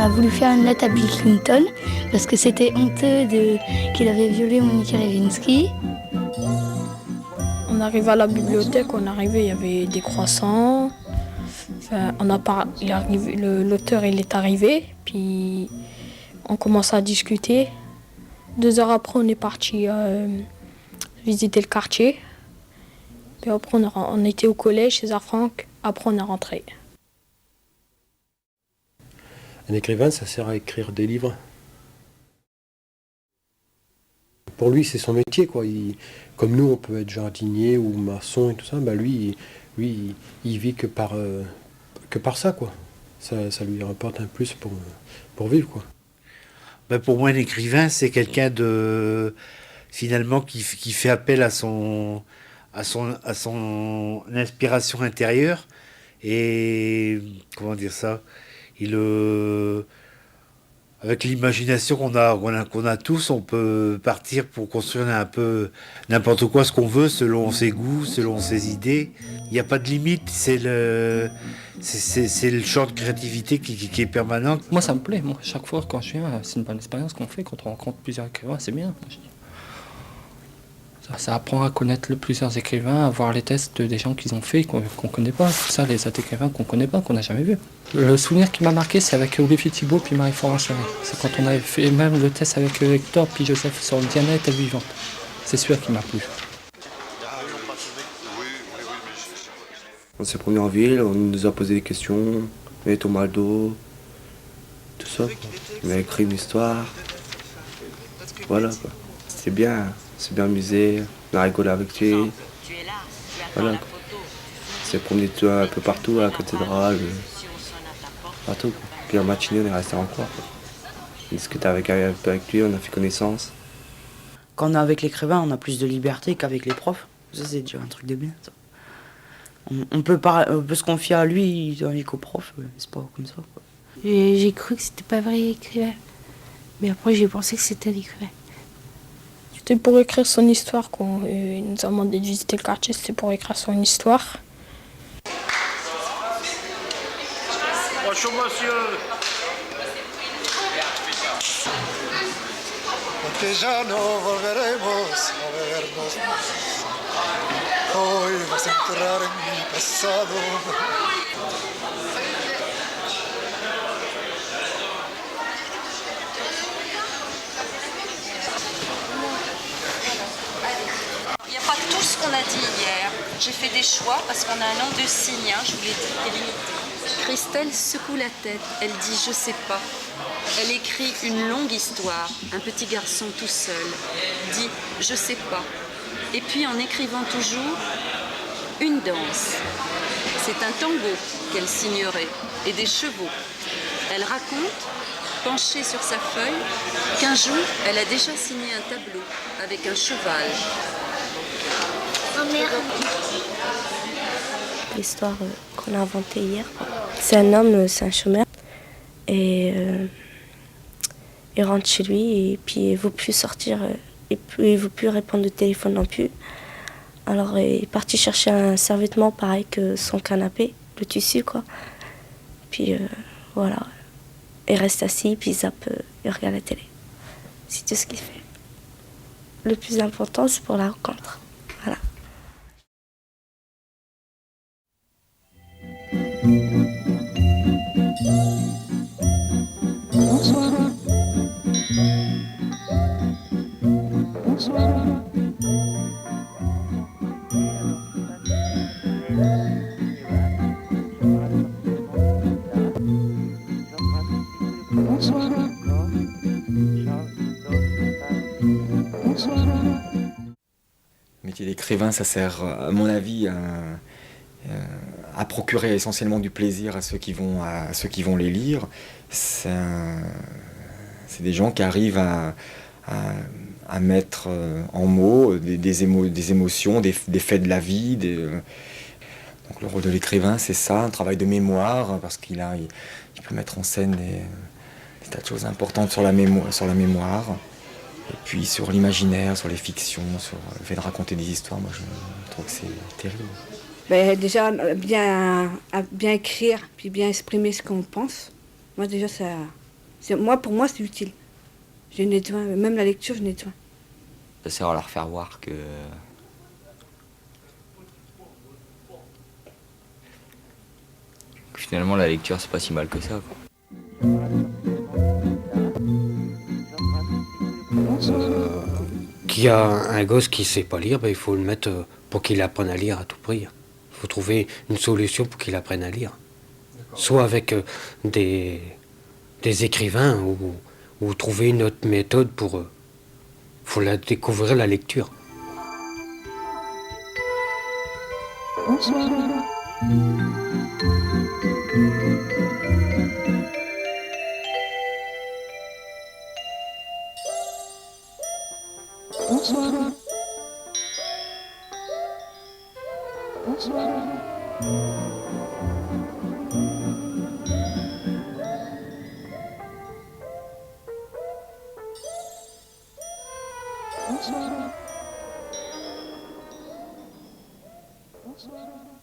a voulu faire une lettre à Bill Clinton parce que c'était honteux qu'il avait violé Monica Lewinsky. On arrive à la bibliothèque, il y avait des croissants. Enfin, l'auteur il est arrivé, puis on commence à discuter. 2 heures après, on est parti visiter le quartier. Puis après, on était au collège chez Franck. Après, on est rentré. Un écrivain, ça sert à écrire des livres. Pour lui, c'est son métier, quoi. Comme nous, on peut être jardinier ou maçon et tout ça, bah lui, il vit que par ça, quoi. Ça lui rapporte un plus pour vivre, quoi. Bah pour moi, un écrivain, c'est quelqu'un finalement qui fait appel à son inspiration intérieure et comment dire ça, avec l'imagination qu'on a tous, on peut partir pour construire un peu n'importe quoi, ce qu'on veut, selon ses goûts, selon ses idées. Il n'y a pas de limite, c'est le champ de créativité qui est permanent. Moi, ça me plaît. Moi, chaque fois quand je viens, c'est une bonne expérience qu'on fait. Quand on rencontre plusieurs écrivains, c'est bien. Ça apprend à connaître plusieurs écrivains, à voir les tests des gens qu'ils ont fait, qu'on connaît pas. C'est ça, les autres écrivains qu'on connaît pas, qu'on n'a jamais vu. Le souvenir qui m'a marqué, c'est avec Olivier Thibault puis Marie-Florence Chéret. C'est quand on avait fait même le test avec Hector puis Joseph sur Diana est-elle vivante. C'est celui qui m'a plu. On s'est promené en ville, on nous a posé des questions, mais Thomas Aldo, tout ça. On a écrit une histoire. Voilà quoi. C'est bien amusé, on a rigolé avec lui. Voilà quoi. On s'est promené un peu partout, à la cathédrale, partout quoi. Puis en matinée, on est resté en cours. On discutait un peu avec lui, on a fait connaissance. Quand on est avec l'écrivain, on a plus de liberté qu'avec les profs. Ça, c'est déjà un truc de bien. Ça. On peut se confier à lui, tandis qu'au prof, c'est pas comme ça. Quoi. J'ai cru que c'était pas vrai l'écrivain. Mais après, j'ai pensé que c'était l'écrivain. C'était pour écrire son histoire. Il nous a demandé de visiter le quartier, c'était pour écrire son histoire. Bonjour monsieur. Ya no volveremos a vernos. Hoy vas a entrar en mi pasado. Il n'y a pas tout ce qu'on a dit hier. J'ai fait des choix parce qu'on a un nombre de signes, je vous l'ai dit, délimité. Christelle secoue la tête, elle dit « je sais pas ». Elle écrit une longue histoire. Un petit garçon tout seul dit « je sais pas ». Et puis en écrivant toujours, une danse. C'est un tango qu'elle signerait et des chevaux. Elle raconte, penchée sur sa feuille, qu'un jour, elle a déjà signé un tableau avec un cheval. L'histoire qu'on a inventée hier, c'est un homme, c'est un chômeur. Et il rentre chez lui et puis il ne veut plus sortir, il ne veut plus répondre au téléphone non plus. Alors il est parti chercher un survêtement pareil que son canapé, le tissu quoi. Puis voilà, il reste assis, puis il zappe, il regarde la télé. C'est tout ce qu'il fait. Le plus important, c'est pour la rencontre. Voilà. Bonsoir. Bonsoir. Bonsoir. Bonsoir. Le métier d'écrivain, ça sert, à mon avis, à procurer essentiellement du plaisir à ceux qui vont les lire. C'est des gens qui arrivent à mettre en mots des émotions, des faits de la vie. Donc le rôle de l'écrivain, c'est ça, un travail de mémoire, parce qu'il peut mettre en scène des tas de choses importantes sur la mémoire, et puis sur l'imaginaire, sur les fictions, sur le fait de raconter des histoires. Moi, je trouve que c'est terrible. Ben, déjà, bien écrire, puis bien exprimer ce qu'on pense. Moi, déjà, Pour moi, c'est utile. Je nettoie, même la lecture, je nettoie. Ça sert à leur faire voir que finalement la lecture c'est pas si mal que ça, quoi. Qu'il y a un gosse qui sait pas lire, il faut le mettre pour qu'il apprenne à lire à tout prix. Il faut trouver une solution pour qu'il apprenne à lire. Soit avec des écrivains ou trouver une autre méthode pour faut la découvrir la lecture. Bonsoir.